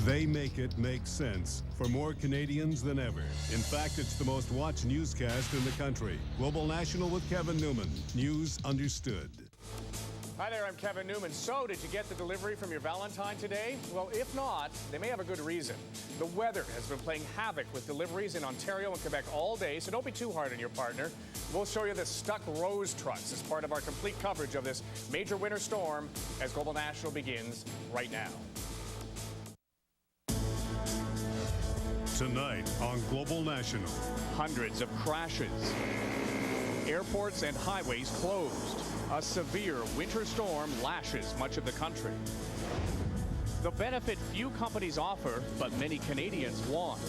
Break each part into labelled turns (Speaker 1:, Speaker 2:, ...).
Speaker 1: They make it make sense for more Canadians than ever. In fact, it's the most watched newscast in the country. Global National with Kevin Newman. News understood.
Speaker 2: Hi there, I'm Kevin Newman. So, did you get the delivery from your Valentine today? Well, if not, they may have a good reason. The weather has been playing havoc with deliveries in Ontario and Quebec all day, so don't be too hard on your partner. We'll show you the stuck rose trucks as part of our complete coverage of this major winter storm as Global National begins right now.
Speaker 1: Tonight on Global National.
Speaker 2: Hundreds of crashes. Airports and highways closed. A severe winter storm lashes much of the country. The benefit few companies offer, but many Canadians want.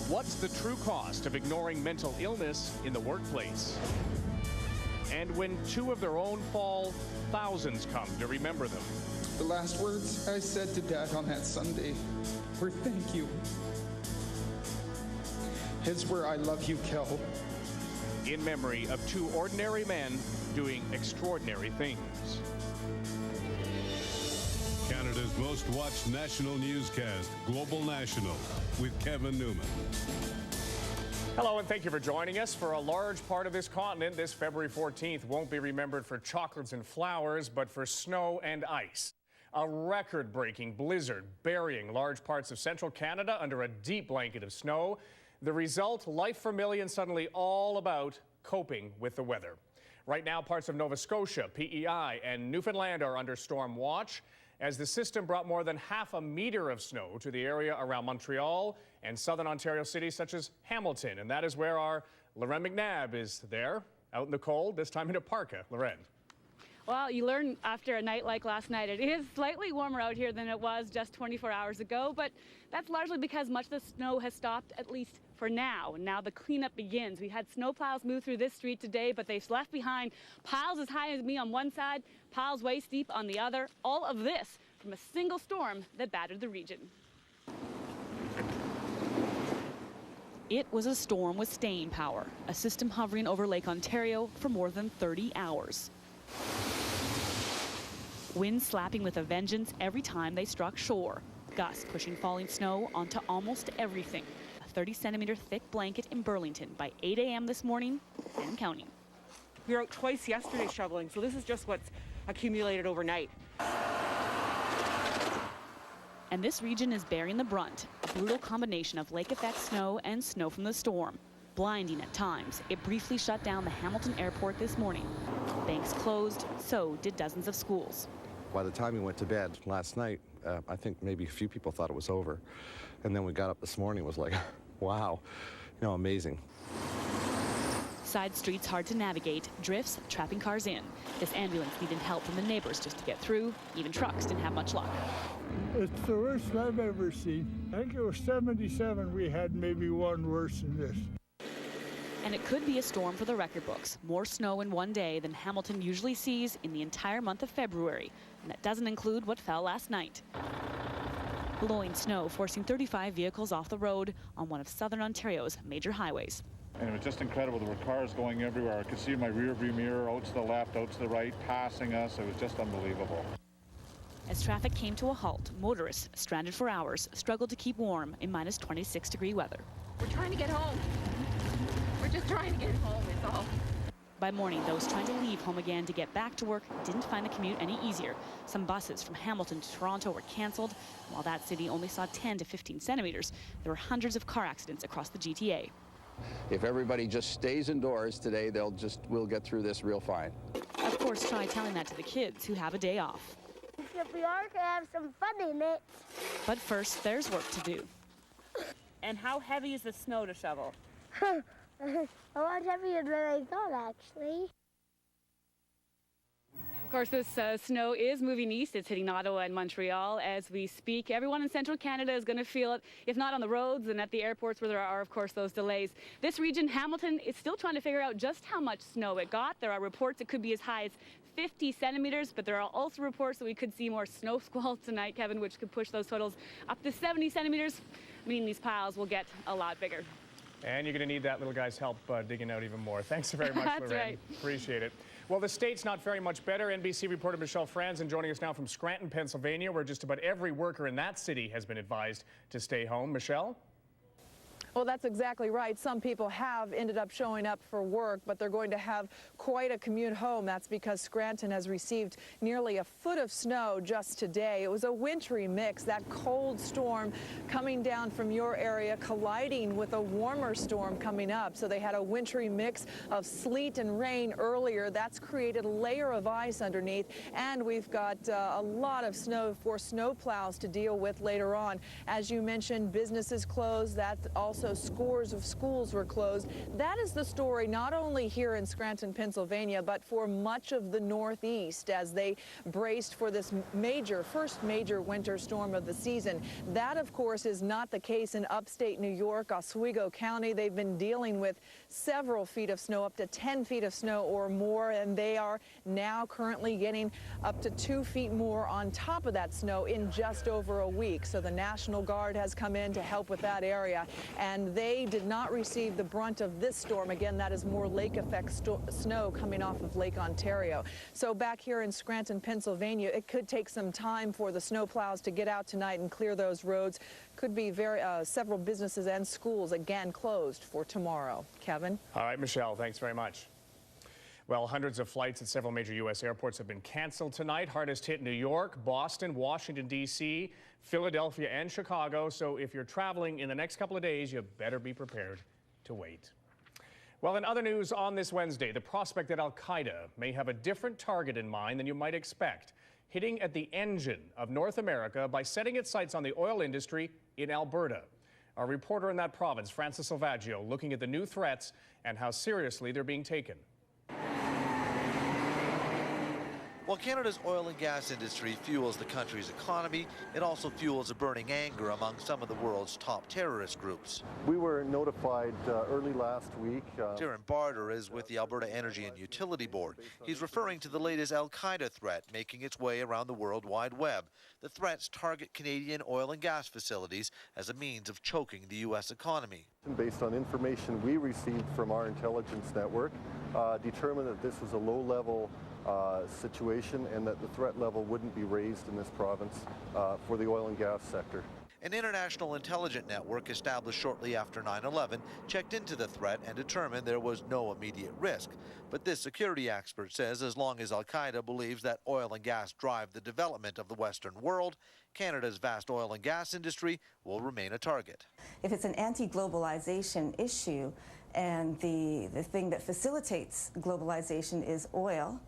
Speaker 2: What's the true cost of ignoring mental illness in the workplace? And when two of their own fall, thousands come to remember them.
Speaker 3: The last words I said to Dad on that Sunday were thank you. His were I love you, Kel.
Speaker 2: In memory of two ordinary men doing extraordinary things.
Speaker 1: Canada's most watched national newscast, Global National, with Kevin Newman.
Speaker 2: Hello, and thank you for joining us. For a large part of this continent, this February 14th won't be remembered for chocolates and flowers, but for snow and ice. A record-breaking blizzard burying large parts of central Canada under a deep blanket of snow. The result, life for millions suddenly all about coping with the weather. Right now, parts of Nova Scotia, PEI, and Newfoundland are under storm watch as the system brought more than half a meter of snow to the area around Montreal and southern Ontario cities such as Hamilton. And that is where our Loren McNabb is there, out in the cold, this time in a parka. Loren.
Speaker 4: Well, you learn after a night like last night, it is slightly warmer out here than it was just 24 hours ago, but that's largely because much of the snow has stopped, at least for now. Now the cleanup begins. We had snowplows move through this street today, but they've left behind piles as high as me on one side, piles waist deep on the other. All of this from a single storm that battered the region. It was a storm with staying power, a system hovering over Lake Ontario for more than 30 hours. Winds slapping with a vengeance every time they struck shore. Gusts pushing falling snow onto almost everything. A 30-centimeter thick blanket in Burlington by 8 a.m. this morning and counting.
Speaker 5: We were out twice yesterday shoveling, so this is just what's accumulated overnight.
Speaker 4: And this region is bearing the brunt, a brutal combination of lake effect snow and snow from the storm. Blinding at times, it briefly shut down the Hamilton airport this morning. Banks closed, so did dozens of schools.
Speaker 6: By the time we went to bed last night, I think maybe a few people thought it was over. And then we got up this morning, it was like, wow, amazing.
Speaker 4: Side streets hard to navigate, drifts trapping cars in. This ambulance needed help from the neighbors just to get through. Even trucks didn't have much luck.
Speaker 7: It's the worst I've ever seen. I think it was 77 we had, maybe one worse than this.
Speaker 4: And it could be a storm for the record books. More snow in one day than Hamilton usually sees in the entire month of February. And that doesn't include what fell last night. Blowing snow forcing 35 vehicles off the road on one of southern Ontario's major highways.
Speaker 8: And it was just incredible. There were cars going everywhere. I could see my rear view mirror out to the left, out to the right, passing us. It was just unbelievable.
Speaker 4: As traffic came to a halt, motorists stranded for hours struggled to keep warm in minus 26-degree weather.
Speaker 9: We're trying to get home. We're just trying to get home, it's all.
Speaker 4: By morning, those trying to leave home again to get back to work didn't find the commute any easier. Some buses from Hamilton to Toronto were canceled. While that city only saw 10 to 15 centimeters, there were hundreds of car accidents across the GTA.
Speaker 10: If everybody just stays indoors today, we'll get through this real fine.
Speaker 4: Of course, try telling that to the kids who have a day off.
Speaker 11: If we are going to have some fun in it.
Speaker 4: But first, there's work to do.
Speaker 5: And how heavy is the snow to shovel?
Speaker 11: A lot heavier than I thought, actually.
Speaker 4: Of course, this snow is moving east. It's hitting Ottawa and Montreal as we speak. Everyone in central Canada is going to feel it, if not on the roads and at the airports where there are, of course, those delays. This region, Hamilton, is still trying to figure out just how much snow it got. There are reports it could be as high as 50 centimeters, but there are also reports that we could see more snow squalls tonight, Kevin, which could push those totals up to 70 centimeters, meaning these piles will get a lot bigger.
Speaker 2: And you're going to need that little guy's help digging out even more. Thanks very much,
Speaker 4: That's
Speaker 2: Lorraine.
Speaker 4: right.
Speaker 2: Appreciate it. Well, the state's not very much better. NBC reporter Michelle Franzen joining us now from Scranton, Pennsylvania, where just about every worker in that city has been advised to stay home. Michelle?
Speaker 12: Well, that's exactly right. Some people have ended up showing up for work, but they're going to have quite a commute home. That's because Scranton has received nearly a foot of snow just today. It was a wintry mix, that cold storm coming down from your area colliding with a warmer storm coming up. So they had a wintry mix of sleet and rain earlier. That's created a layer of ice underneath, and we've got a lot of snow for snow plows to deal with later on. As you mentioned, businesses closed. That's also scores of schools were closed. That is the story not only here in Scranton, Pennsylvania, but for much of the Northeast as they braced for this first major winter storm of the season. That, of course, is not the case in upstate New York, Oswego County. They've been dealing with several feet of snow, up to 10 feet of snow or more, and they are now currently getting up to 2 feet more on top of that snow in just over a week. So the National Guard has come in to help with that area, and they did not receive the brunt of this storm. Again, that is more lake effect snow coming off of Lake Ontario. So back here in Scranton, Pennsylvania, it could take some time for the snow plows to get out tonight and clear those roads. Could be several businesses and schools again closed for tomorrow. Kevin?
Speaker 2: All right, Michelle, thanks very much. Well, hundreds of flights at several major U.S. airports have been canceled tonight. Hardest hit New York, Boston, Washington, D.C., Philadelphia, and Chicago. So if you're traveling in the next couple of days, you better be prepared to wait. Well, in other news on this Wednesday, the prospect that al-Qaeda may have a different target in mind than you might expect, hitting at the engine of North America by setting its sights on the oil industry in Alberta. Our reporter in that province, Francis Silvaggio, looking at the new threats and how seriously they're being taken.
Speaker 13: While Canada's oil and gas industry fuels the country's economy, it also fuels a burning anger among some of the world's top terrorist groups.
Speaker 6: We were notified early last week.
Speaker 13: Darren Barter is with the Alberta Energy and Utility Board. He's referring to the latest al-Qaeda threat making its way around the World Wide Web. The threats target Canadian oil and gas facilities as a means of choking the U.S. economy.
Speaker 6: Based on information we received from our intelligence network, determined that this was a low-level situation and that the threat level wouldn't be raised in this province for the oil and gas sector.
Speaker 13: An international intelligence network established shortly after 9/11 checked into the threat and determined there was no immediate risk. But this security expert says as long as al-Qaeda believes that oil and gas drive the development of the Western world, Canada's vast oil and gas industry will remain a target.
Speaker 14: If it's an anti-globalization issue and the thing that facilitates globalization is oil,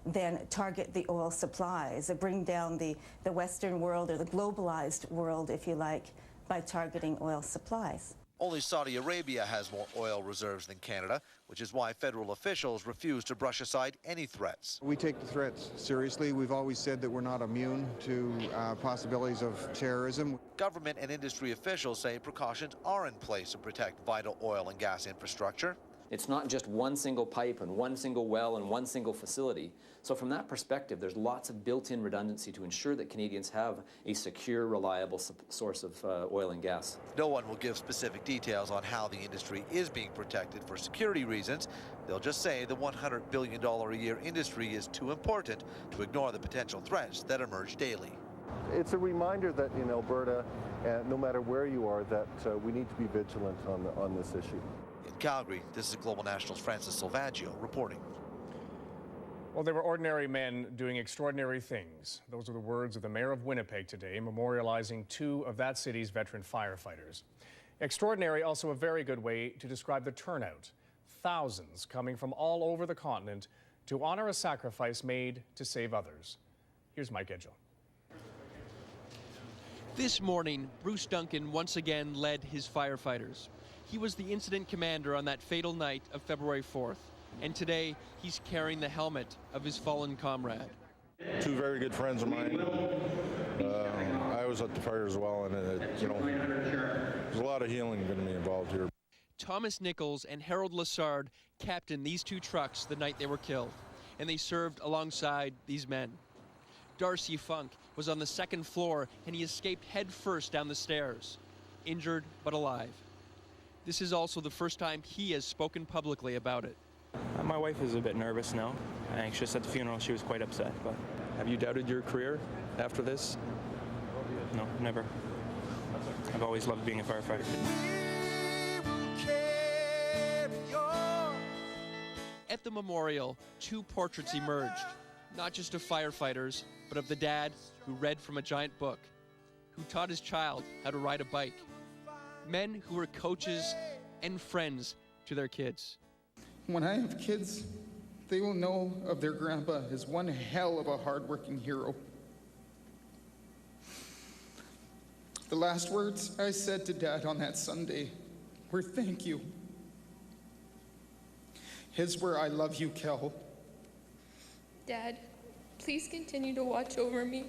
Speaker 14: then target the oil supplies, bring down the Western world or the globalized world, if you like, by targeting oil supplies.
Speaker 13: Only Saudi Arabia has more oil reserves than Canada, which is why federal officials refuse to brush aside any threats.
Speaker 15: We take the threats seriously. We've always said that we're not immune to possibilities of terrorism.
Speaker 13: Government and industry officials say precautions are in place to protect vital oil and gas infrastructure.
Speaker 16: It's not just one single pipe and one single well and one single facility. So from that perspective, there's lots of built-in redundancy to ensure that Canadians have a secure, reliable source of oil and gas.
Speaker 13: No one will give specific details on how the industry is being protected for security reasons. They'll just say the $100 billion a year industry is too important to ignore the potential threats that emerge daily.
Speaker 6: It's a reminder that in Alberta, no matter where you are, that we need to be vigilant on this issue.
Speaker 13: In Calgary, this is Global National's Francis Silvaggio reporting.
Speaker 2: Well, there were ordinary men doing extraordinary things. Those are the words of the mayor of Winnipeg today, memorializing two of that city's veteran firefighters. Extraordinary, also a very good way to describe the turnout. Thousands coming from all over the continent to honor a sacrifice made to save others. Here's Mike Edgell.
Speaker 17: This morning, Bruce Duncan once again led his firefighters. He was the incident commander on that fatal night of February 4th. And today, he's carrying the helmet of his fallen comrade.
Speaker 18: Two very good friends of mine. I was at the fire as well, and there's a lot of healing going to be involved here.
Speaker 17: Thomas Nichols and Harold Lassard captained these two trucks the night they were killed, and they served alongside these men. Darcy Funk was on the second floor, and he escaped head first down the stairs, injured but alive. This is also the first time he has spoken publicly about it.
Speaker 19: My wife is a bit nervous now, anxious. At the funeral, she was quite upset. But
Speaker 20: have you doubted your career after this?
Speaker 19: No, never. I've always loved being a firefighter.
Speaker 17: At the memorial, two portraits emerged, not just of firefighters, but of the dad who read from a giant book, who taught his child how to ride a bike, men who were coaches and friends to their kids.
Speaker 3: When I have kids, they will know of their grandpa as one hell of a hard-working hero. The last words I said to Dad on that Sunday were thank you. His were I love you, Kel.
Speaker 9: Dad, please continue to watch over me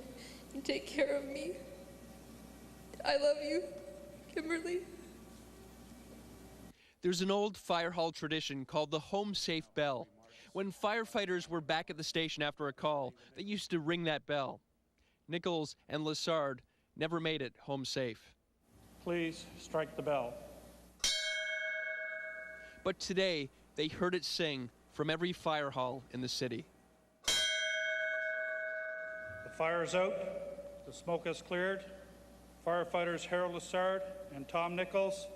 Speaker 9: and take care of me. I love you, Kimberly.
Speaker 17: There's an old fire hall tradition called the Home Safe Bell. When firefighters were back at the station after a call, they used to ring that bell. Nichols and Lessard never made it home safe.
Speaker 19: Please strike the bell.
Speaker 17: But today, they heard it sing from every fire hall in the city.
Speaker 19: The fire is out. The smoke has cleared. Firefighters Harold Lessard and Tom Nichols,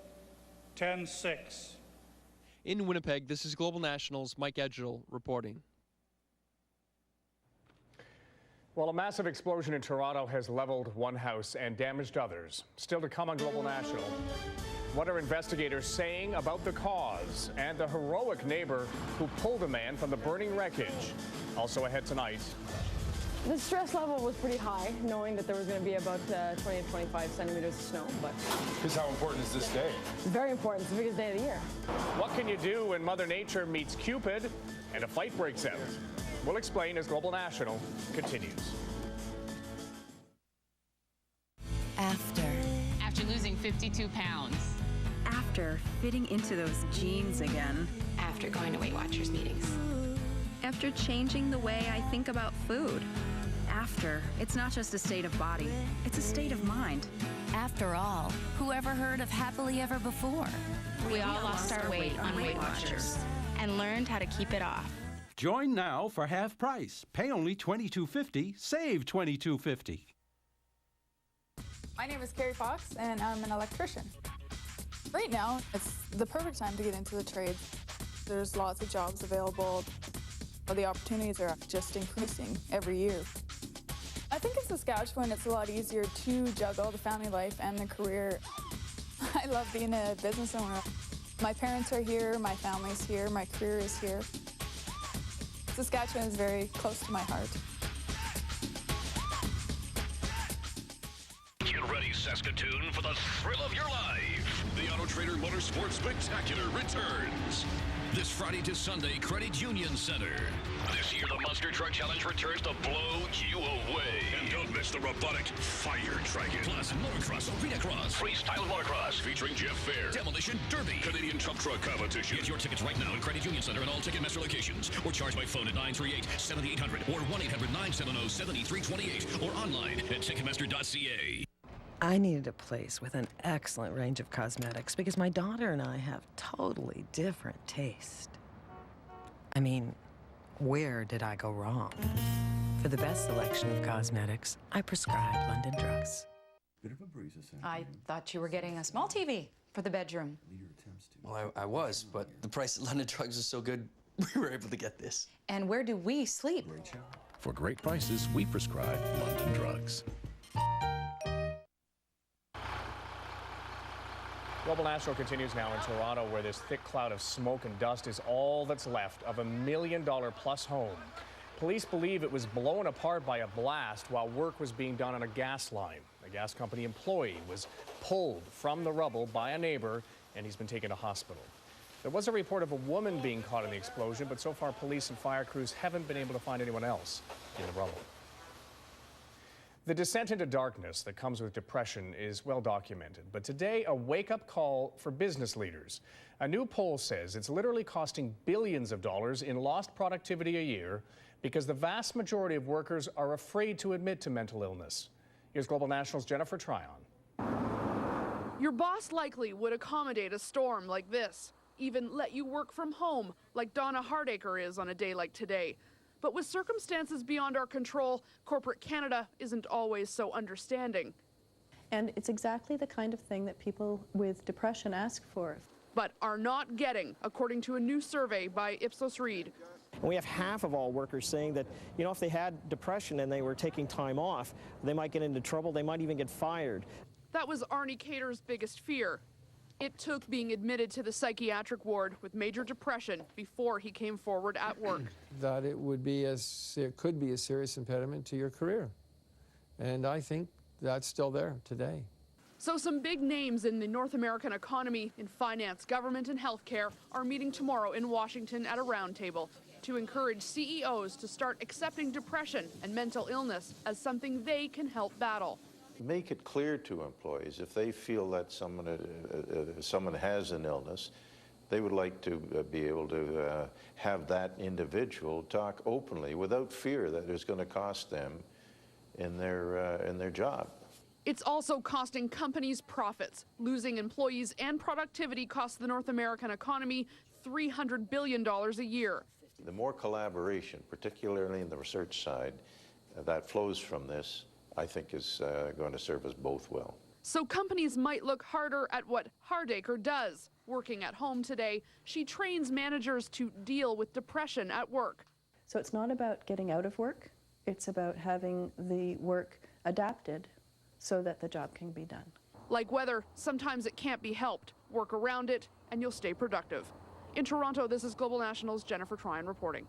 Speaker 19: 10-6.
Speaker 17: In Winnipeg, this is Global National's Mike Edgell reporting.
Speaker 2: Well, a massive explosion in Toronto has leveled one house and damaged others. Still to come on Global National. What are investigators saying about the cause and the heroic neighbor who pulled a man from the burning wreckage? Also ahead tonight.
Speaker 21: The stress level was pretty high, knowing that there was going to be about 20 to 25 centimeters of snow. But
Speaker 22: because how important is this day?
Speaker 21: It's very important. It's the biggest day of the year.
Speaker 2: What can you do when Mother Nature meets Cupid and a fight breaks out? We'll explain as Global National continues.
Speaker 23: After losing 52 pounds.
Speaker 24: After fitting into those jeans again.
Speaker 23: After going to Weight Watchers meetings.
Speaker 24: After changing the way I think about food. After, it's not just a state of body, it's a state of mind.
Speaker 25: After all, who ever heard of happily ever before?
Speaker 23: We all lost our weight on Weight Watchers and learned how to keep it off.
Speaker 26: Join now for half price. Pay only $22.50, save $22.50.
Speaker 27: My name is Carrie Fox, and I'm an electrician. Right now, it's the perfect time to get into the trade. There's lots of jobs available. The opportunities are just increasing every year. I think in Saskatchewan, it's a lot easier to juggle the family life and the career. I love being a business owner. My parents are here, my family's here, my career is here. Saskatchewan is very close to my heart.
Speaker 28: Get ready, Saskatoon, for the thrill of your life. The Auto Trader Motorsports Spectacular returns. This Friday to Sunday, Credit Union Center. This year, the Monster Truck Challenge returns to blow you away. And don't miss the robotic Fire Dragon. Plus, motocross, arena cross, freestyle motocross, featuring Jeff Fair, Demolition Derby, Canadian Tough Truck Competition. Get your tickets right now at Credit Union Center and all Ticketmaster locations. Or charge by phone at 938-7800 or 1-800-970-7328 or online at Ticketmaster.ca.
Speaker 29: I needed a place with an excellent range of cosmetics because my daughter and I have totally different taste. I mean, where did I go wrong? For the best selection of cosmetics, I prescribe London Drugs.
Speaker 30: I thought you were getting a small TV for the bedroom.
Speaker 31: Well, I was, but the price at London Drugs is so good, we were able to get this.
Speaker 30: And where do we sleep?
Speaker 32: For great prices, we prescribe London Drugs.
Speaker 2: Global National continues now in Toronto, where this thick cloud of smoke and dust is all that's left of a $1 million-plus home. Police believe it was blown apart by a blast while work was being done on a gas line. A gas company employee was pulled from the rubble by a neighbor, and he's been taken to hospital. There was a report of a woman being caught in the explosion, but so far police and fire crews haven't been able to find anyone else in the rubble. The descent into darkness that comes with depression is well documented, but today a wake-up call for business leaders. A new poll says it's literally costing billions of dollars in lost productivity a year because the vast majority of workers are afraid to admit to mental illness. Here's Global National's Jennifer Tryon.
Speaker 33: Your boss likely would accommodate a storm like this,
Speaker 1: even let you work from home, like Donna Hardacre is on a day like today. But with circumstances beyond our control, corporate Canada isn't always so understanding.
Speaker 4: And it's exactly the kind of thing that people with depression ask for.
Speaker 1: But are not getting, according to a new survey by Ipsos Reid.
Speaker 5: And we have half of all workers saying that, you know, if they had depression and they were taking time off, they might get into trouble, they might even get fired.
Speaker 1: That was Arnie Cater's biggest fear. It took being admitted to the psychiatric ward with major depression before he came forward at work.
Speaker 6: That it could be a serious impediment to your career. And I think that's still there today.
Speaker 1: So some big names in the North American economy, in finance, government, and healthcare are meeting tomorrow in Washington at a roundtable to encourage CEOs to start accepting depression and mental illness as something they can help battle.
Speaker 7: Make it clear to employees if they feel that someone has an illness, they would like to be able to have that individual talk openly without fear that it's going to cost them in their job.
Speaker 1: It's also costing companies profits. Losing employees and productivity costs the North American economy $300 billion a year.
Speaker 7: The more collaboration, particularly in the research side, that flows from this, I think is going to serve us both well.
Speaker 1: So companies might look harder at what Hardacre does. Working at home today, she trains managers to deal with depression at work.
Speaker 4: So it's not about getting out of work, it's about having the work adapted so that the job can be done.
Speaker 1: Like weather, sometimes it can't be helped. Work around it and you'll stay productive. In Toronto, this is Global National's Jennifer Tryon reporting.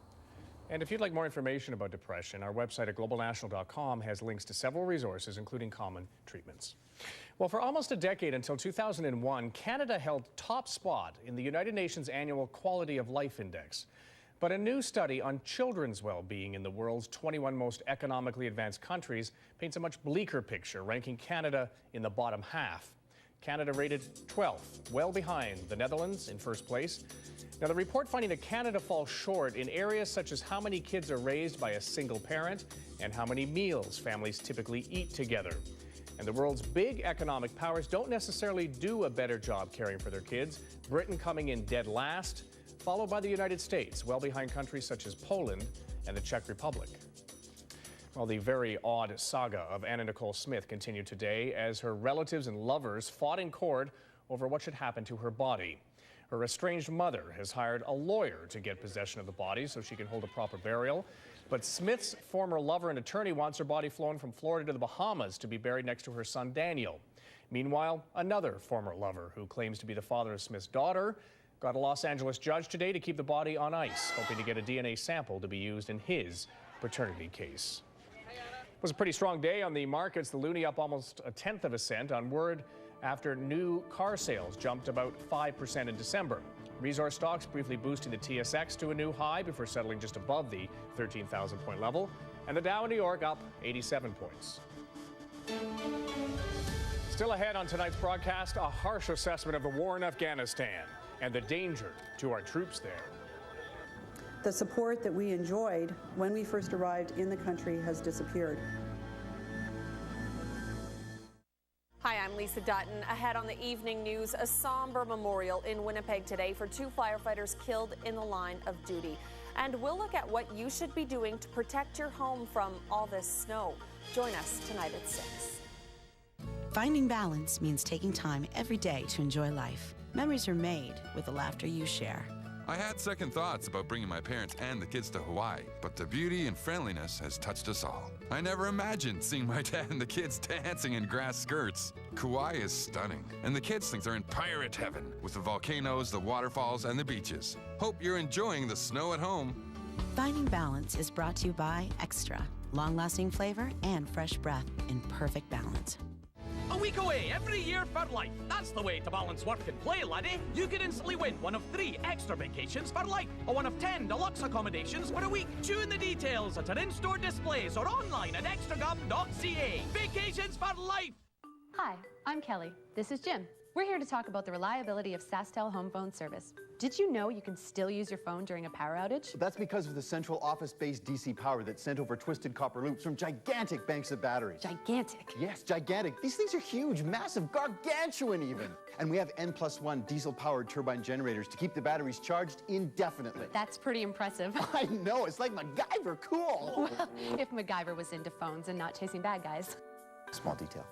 Speaker 2: And if you'd like more information about depression, our website at globalnational.com has links to several resources, including common treatments. Well, for almost a decade, until 2001, Canada held top spot in the United Nations Annual Quality of Life Index. But a new study on children's well-being in the world's 21 most economically advanced countries paints a much bleaker picture, ranking Canada in the bottom half. Canada rated 12th, well behind the Netherlands in first place. Now, the report finding that Canada falls short in areas such as how many kids are raised by a single parent and how many meals families typically eat together. And the world's big economic powers don't necessarily do a better job caring for their kids. Britain coming in dead last, followed by the United States, well behind countries such as Poland and the Czech Republic. Well, the very odd saga of Anna Nicole Smith continued today as her relatives and lovers fought in court over what should happen to her body. Her estranged mother has hired a lawyer to get possession of the body so she can hold a proper burial. But Smith's former lover and attorney wants her body flown from Florida to the Bahamas to be buried next to her son Daniel. Meanwhile, another former lover who claims to be the father of Smith's daughter got a Los Angeles judge today to keep the body on ice, hoping to get a DNA sample to be used in his paternity case. It was a pretty strong day on the markets. The loonie up almost 1/10 of a cent on word after new car sales jumped about 5% in December. Resource stocks briefly boosting the TSX to a new high before settling just above the 13,000 point level. And the Dow in New York up 87 points. Still ahead on tonight's broadcast, a harsh assessment of the war in Afghanistan and the danger to our troops there.
Speaker 8: The support that we enjoyed when we first arrived in the country has disappeared.
Speaker 10: Hi, I'm Lisa Dutton. Ahead on the evening news, a somber memorial in Winnipeg today for 2 firefighters killed in the line of duty. And we'll look at what you should be doing to protect your home from all this snow. Join us tonight at 6.
Speaker 11: Finding balance means taking time every day to enjoy life. Memories are made with the laughter you share.
Speaker 12: I had second thoughts about bringing my parents and the kids to Hawaii, but the beauty and friendliness has touched us all. I never imagined seeing my dad and the kids dancing in grass skirts. Kauai is stunning, and the kids think they're in pirate heaven with the volcanoes, the waterfalls, and the beaches. Hope you're enjoying the snow at home.
Speaker 11: Finding balance is brought to you by Extra. Long-lasting flavor and fresh breath in perfect balance.
Speaker 14: A week away every year for life. That's the way to balance work and play, laddie. You could instantly win one of 3 extra vacations for life, or one of 10 deluxe accommodations for a week. Tune the details at our in-store displays or online at extragov.ca. Vacations for life.
Speaker 15: Hi, I'm Kelly. This is Jim.
Speaker 3: We're here to talk about the reliability of SaskTel home phone service. Did you know you can still use your phone during a power outage?
Speaker 9: That's because of the central office-based DC power that's sent over twisted copper loops from gigantic banks of batteries.
Speaker 3: Gigantic?
Speaker 9: Yes, gigantic. These things are huge, massive, gargantuan even. And we have N+1 diesel-powered turbine generators to keep the batteries charged indefinitely.
Speaker 3: That's pretty impressive.
Speaker 9: I know, it's like MacGyver, cool.
Speaker 3: Well, if MacGyver was into phones and not chasing bad guys.
Speaker 9: Small detail.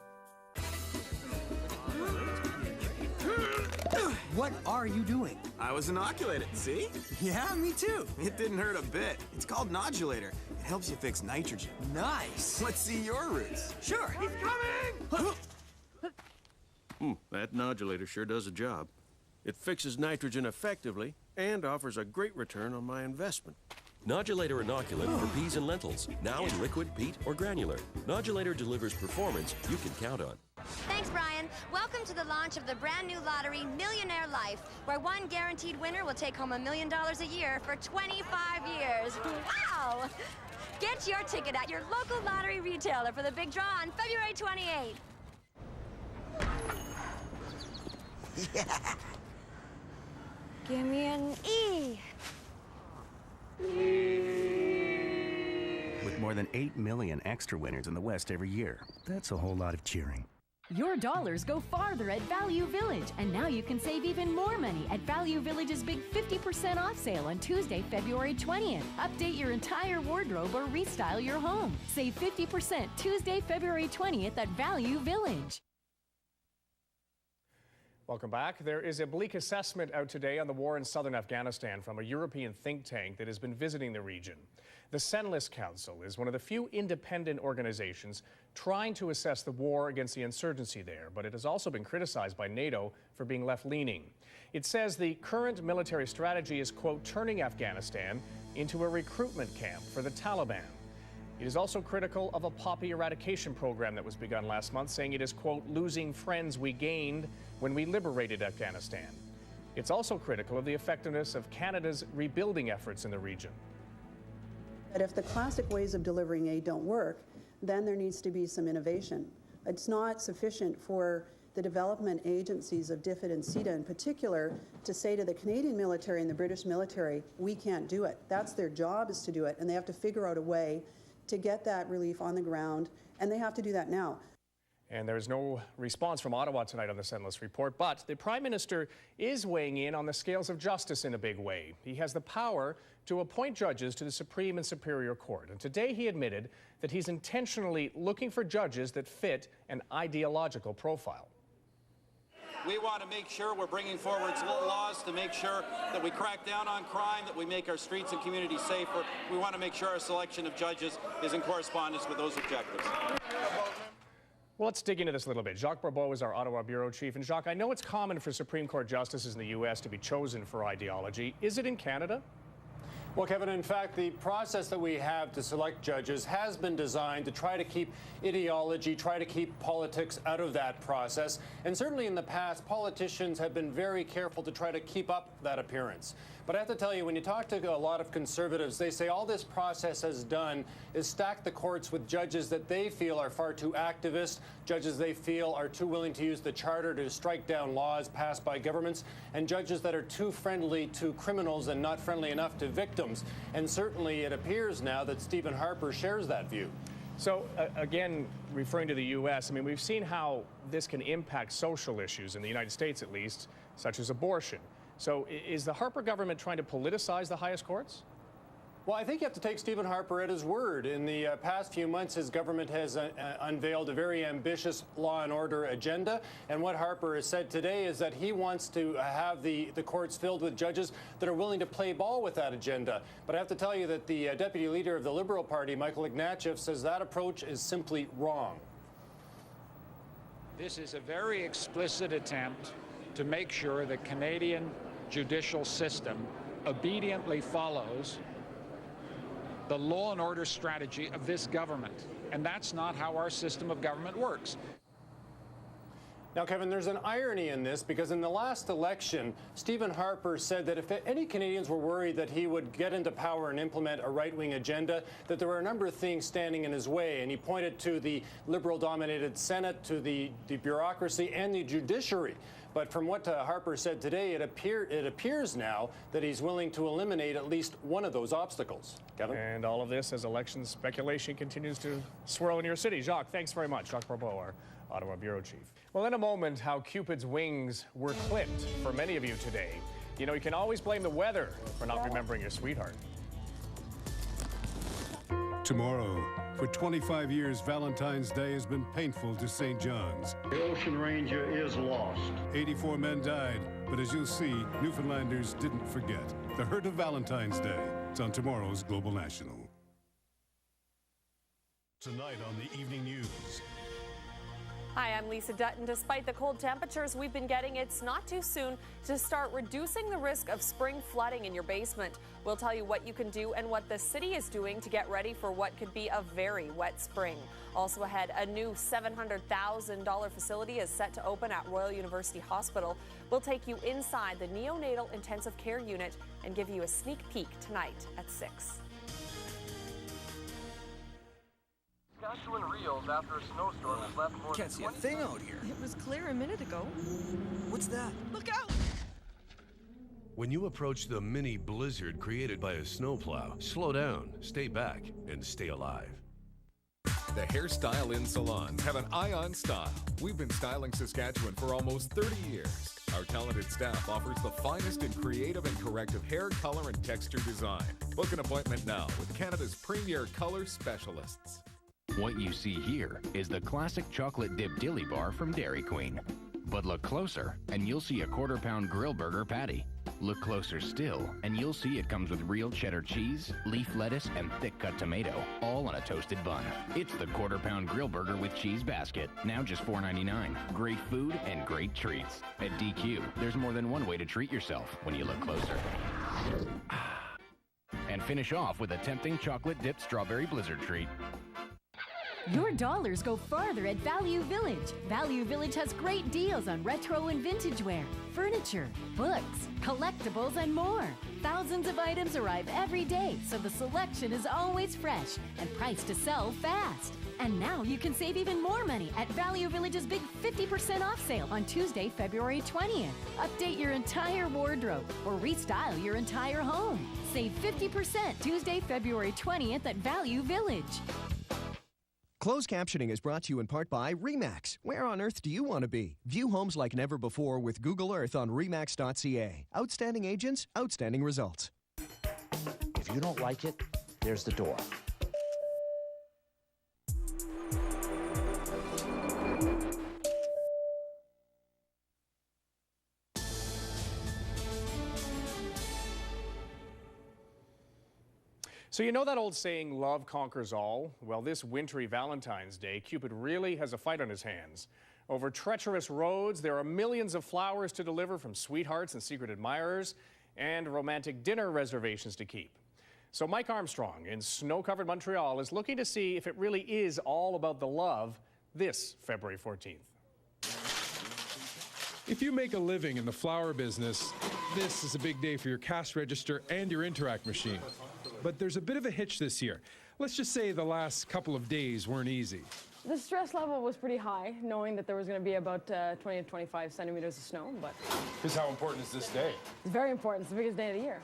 Speaker 13: What are you doing?
Speaker 15: I was inoculated, see?
Speaker 13: Yeah, me too.
Speaker 15: It didn't hurt a bit. It's called Nodulator. It helps you fix nitrogen.
Speaker 13: Nice.
Speaker 15: Let's see your roots.
Speaker 13: Sure.
Speaker 15: He's coming!
Speaker 16: That nodulator sure does a job. It fixes nitrogen effectively and offers a great return on my investment.
Speaker 17: Nodulator inoculant for peas and lentils, now in liquid, peat, or granular. Nodulator delivers performance you can count on.
Speaker 18: Thanks, Brian. Welcome to the launch of the brand new lottery, Millionaire Life, where one guaranteed winner will take home $1 million a year for 25 years. Wow! Get your ticket at your local lottery retailer for the big draw on February 28th.
Speaker 13: Yeah.
Speaker 18: Give me an E.
Speaker 19: With more than 8 million extra winners in the West every year, that's a whole lot of cheering.
Speaker 20: Your dollars go farther at Value Village, and now you can save even more money at Value Village's big 50% off sale on Tuesday, February 20th. Update your entire wardrobe or restyle your home. Save 50% Tuesday, February 20th at Value Village.
Speaker 2: Welcome back. There is a bleak assessment out today on the war in southern Afghanistan from a European think tank that has been visiting the region. The Senless Council is one of the few independent organizations trying to assess the war against the insurgency there, but it has also been criticized by NATO for being left-leaning. It says the current military strategy is, quote, turning Afghanistan into a recruitment camp for the Taliban. It is also critical of a poppy eradication program that was begun last month, saying it is, quote, losing friends we gained when we liberated Afghanistan. It's also critical of the effectiveness of Canada's rebuilding efforts in the region.
Speaker 8: But if the classic ways of delivering aid don't work, then there needs to be some innovation. It's not sufficient for the development agencies of DFID and CEDA in particular to say to the Canadian military and the British military, we can't do it. That's their job, is to do it, and they have to figure out a way to get that relief on the ground, and they have to do that now.
Speaker 2: And there is no response from Ottawa tonight on the Senless report, but the Prime Minister is weighing in on the scales of justice in a big way. He has the power to appoint judges to the Supreme and Superior Court, and today he admitted that he's intentionally looking for judges that fit an ideological profile.
Speaker 21: We want to make sure we're bringing forward laws to make sure that we crack down on crime, that we make our streets and communities safer. We want to make sure our selection of judges is in correspondence with those objectives.
Speaker 2: Well, let's dig into this a little bit. Jacques Barbeau is our Ottawa bureau chief. And Jacques, I know it's common for Supreme Court justices in the U.S. to be chosen for ideology. Is it in Canada?
Speaker 22: Well, Kevin, in fact, the process that we have to select judges has been designed to try to keep ideology, try to keep politics out of that process. And certainly in the past, politicians have been very careful to try to keep up that appearance. But I have to tell you, when you talk to a lot of conservatives, they say all this process has done is stack the courts with judges that they feel are far too activist, judges they feel are too willing to use the charter to strike down laws passed by governments, and judges that are too friendly to criminals and not friendly enough to victims. And certainly it appears now that Stephen Harper shares that view.
Speaker 2: So, again, referring to the U.S., I mean, we've seen how this can impact social issues in the United States, at least, such as abortion. So is the Harper government trying to politicize the highest courts?
Speaker 22: Well, I think you have to take Stephen Harper at his word. In the past few months, his government has unveiled a very ambitious law and order agenda. And what Harper has said today is that he wants to have the courts filled with judges that are willing to play ball with that agenda. But I have to tell you that the deputy leader of the Liberal Party, Michael Ignatieff, says that approach is simply wrong.
Speaker 24: This is a very explicit attempt to make sure the Canadian judicial system obediently follows the law and order strategy of this government. And that's not how our system of government works.
Speaker 22: Now, Kevin, there's an irony in this because in the last election, Stephen Harper said that if any Canadians were worried that he would get into power and implement a right-wing agenda, that there were a number of things standing in his way. And he pointed to the Liberal-dominated Senate, to the bureaucracy and the judiciary. But from what Harper said today, it appears now that he's willing to eliminate at least one of those obstacles. Kevin?
Speaker 2: And all of this as election speculation continues to swirl in your city. Jacques, thanks very much. Jacques Barbeau, our Ottawa Bureau Chief. Well, in a moment, how Cupid's wings were clipped for many of you today. You know, you can always blame the weather for not remembering your sweetheart.
Speaker 5: Tomorrow, for 25 years, Valentine's Day has been painful to St. John's.
Speaker 6: The Ocean Ranger is lost.
Speaker 5: 84 men died, but as you'll see, Newfoundlanders didn't forget. The Hurt of Valentine's Day. It's on tomorrow's Global National. Tonight on the Evening News.
Speaker 10: Hi, I'm Lisa Dutton. Despite the cold temperatures we've been getting, it's not too soon to start reducing the risk of spring flooding in your basement. We'll tell you what you can do and what the city is doing to get ready for what could be a very wet spring. Also ahead, a new $700,000 facility is set to open at Royal University Hospital. We'll take you inside the neonatal intensive care unit and give you a sneak peek tonight at 6.
Speaker 7: Saskatchewan reels after a snowstorm has left more
Speaker 13: Can't see a thing out here.
Speaker 23: It was clear a minute ago.
Speaker 13: What's that?
Speaker 23: Look out!
Speaker 25: When you approach the mini blizzard created by a snowplow, slow down, stay back, and stay alive.
Speaker 26: The hairstyle in salons have an eye on style. We've been styling Saskatchewan for almost 30 years. Our talented staff offers the finest in creative and corrective hair, color, and texture design. Book an appointment now with Canada's premier color specialists.
Speaker 27: What you see here is the classic chocolate dip dilly bar from Dairy Queen. But look closer and you'll see a quarter-pound grill burger patty. Look closer still and you'll see it comes with real cheddar cheese, leaf lettuce, and thick-cut tomato, all on a toasted bun. It's the quarter-pound grill burger with cheese basket, now just $4.99. Great food and great treats. At DQ, there's more than one way to treat yourself when you look closer. And finish off with a tempting chocolate-dipped strawberry blizzard treat.
Speaker 20: Your dollars go farther at Value Village. Value Village has great deals on retro and vintage wear, furniture, books, collectibles, and more. Thousands of items arrive every day, so the selection is always fresh and priced to sell fast. And now you can save even more money at Value Village's big 50% off sale on Tuesday, February 20th. Update your entire wardrobe or restyle your entire home. Save 50% Tuesday, February 20th at Value Village.
Speaker 28: Closed captioning is brought to you in part by RE/MAX. Where on earth do you want to be? View homes like never before with Google Earth on RE/MAX.ca. Outstanding agents, outstanding results.
Speaker 29: If you don't like it, there's the door.
Speaker 2: So you know that old saying, love conquers all? Well, this wintry Valentine's Day, Cupid really has a fight on his hands. Over treacherous roads, there are millions of flowers to deliver from sweethearts and secret admirers, and romantic dinner reservations to keep. So Mike Armstrong in snow-covered Montreal is looking to see if it really is all about the love this February 14th.
Speaker 30: If you make a living in the flower business, this is a big day for your cash register and your Interact machine. But there's a bit of a hitch this year. Let's just say the last couple of days weren't easy.
Speaker 31: The stress level was pretty high, knowing that there was going to be about 20 to 25 centimeters of snow, but...
Speaker 30: Because how important is this day?
Speaker 31: It's very important. It's the biggest day of the year.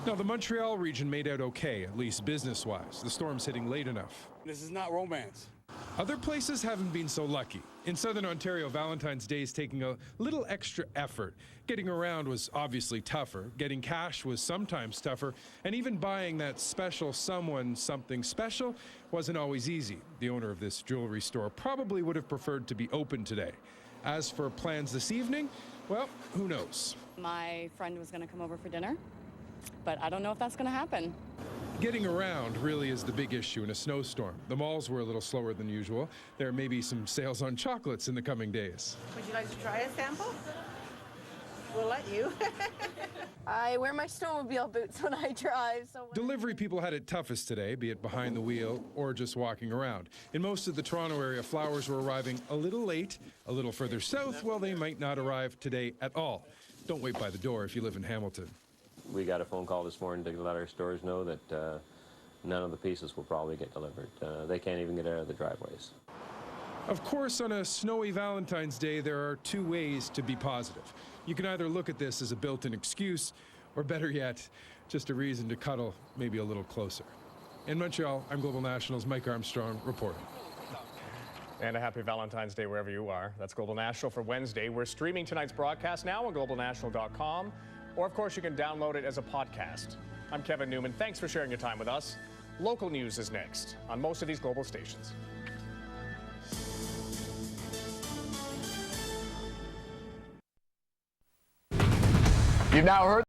Speaker 30: Now, the Montreal region made out okay, at least business-wise. The storm's hitting late enough.
Speaker 32: This is not romance.
Speaker 30: Other places haven't been so lucky. In Southern Ontario, Valentine's Day is taking a little extra effort. Getting around was obviously tougher. Getting cash was sometimes tougher. And even buying that special someone something special wasn't always easy. The owner of this jewelry store probably would have preferred to be open today. As for plans this evening, well, who knows?
Speaker 31: My friend was going to come over for dinner, but I don't know if that's going to happen.
Speaker 30: Getting around really is the big issue in a snowstorm. The malls were a little slower than usual. There may be some sales on chocolates in the coming days.
Speaker 33: Would you like to try a sample? We'll let you. I wear my snowmobile boots when I drive.
Speaker 30: Delivery people had it toughest today, be it behind the wheel or just walking around. In most of the Toronto area, flowers were arriving a little late. A little further south, well, they might not arrive today at all. Don't wait by the door if you live in Hamilton.
Speaker 34: We got a phone call this morning to let our stores know that none of the pieces will probably get delivered. They can't even get out of the driveways.
Speaker 30: Of course, on a snowy Valentine's Day, there are two ways to be positive. You can either look at this as a built-in excuse, or better yet, just a reason to cuddle maybe a little closer. In Montreal, I'm Global National's Mike Armstrong reporting.
Speaker 2: And a happy Valentine's Day wherever you are. That's Global National for Wednesday. We're streaming tonight's broadcast now on globalnational.com, or of course you can download it as a podcast. I'm Kevin Newman. Thanks for sharing your time with us. Local news is next on most of these global stations.
Speaker 1: You've now heard